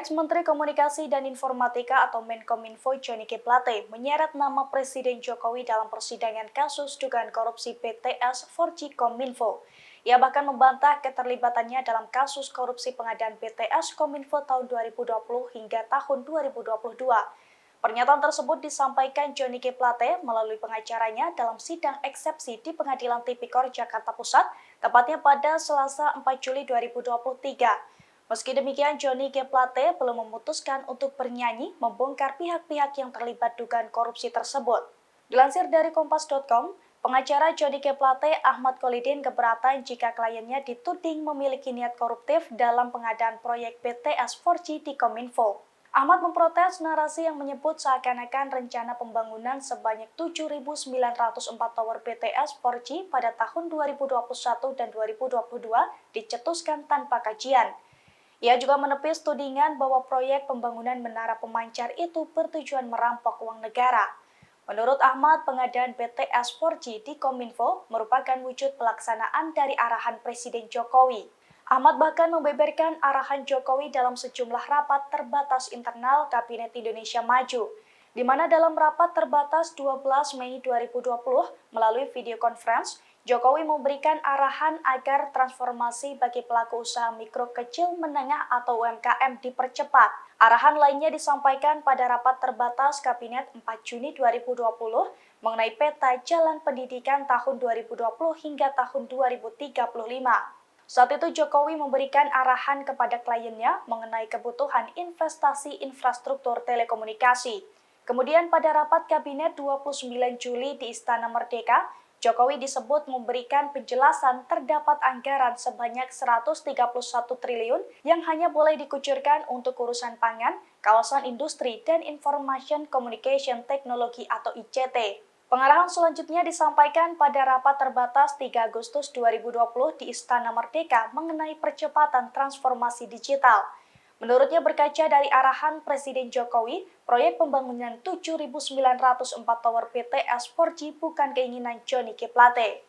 Ex-Menteri Komunikasi dan Informatika atau Menkominfo Johnny G. Plate menyeret nama Presiden Jokowi dalam persidangan kasus dugaan korupsi BTS 4G Kominfo. Ia bahkan membantah keterlibatannya dalam kasus korupsi pengadaan BTS Kominfo tahun 2020 hingga tahun 2022. Pernyataan tersebut disampaikan Johnny G. Plate melalui pengacaranya dalam sidang eksepsi di Pengadilan Tipikor Jakarta Pusat, tepatnya pada Selasa 4 Juli 2023. Meski demikian, Johnny G. Plate belum memutuskan untuk bernyanyi membongkar pihak-pihak yang terlibat dugaan korupsi tersebut. Dilansir dari Kompas.com, pengacara Johnny G. Plate, Ahmad Kholidin, keberatan jika kliennya dituding memiliki niat koruptif dalam pengadaan proyek BTS 4G di Kominfo. Ahmad memprotes narasi yang menyebut seakan-akan rencana pembangunan sebanyak 7.904 tower BTS 4G pada tahun 2021 dan 2022 dicetuskan tanpa kajian. Ia juga menepis tudingan bahwa proyek pembangunan menara pemancar itu bertujuan merampok uang negara. Menurut Ahmad, pengadaan BTS 4G di Kominfo merupakan wujud pelaksanaan dari arahan Presiden Jokowi. Ahmad bahkan membeberkan arahan Jokowi dalam sejumlah rapat terbatas internal Kabinet Indonesia Maju, di mana dalam rapat terbatas 12 Mei 2020 melalui video conference, Jokowi memberikan arahan agar transformasi bagi pelaku usaha mikro kecil menengah atau UMKM dipercepat. Arahan lainnya disampaikan pada rapat terbatas Kabinet 4 Juni 2020 mengenai peta jalan pendidikan tahun 2020 hingga tahun 2035. Saat itu Jokowi memberikan arahan kepada kliennya mengenai kebutuhan investasi infrastruktur telekomunikasi. Kemudian pada rapat Kabinet 29 Juli di Istana Merdeka, Jokowi disebut memberikan penjelasan terdapat anggaran sebanyak 131 triliun yang hanya boleh dikucurkan untuk urusan pangan, kawasan industri, dan Information Communication Technology atau ICT. Pengarahan selanjutnya disampaikan pada rapat terbatas 3 Agustus 2020 di Istana Merdeka mengenai percepatan transformasi digital. Menurutnya berkaca dari arahan Presiden Jokowi, proyek pembangunan 7.904 tower BTS 4G bukan keinginan Johnny G. Plate.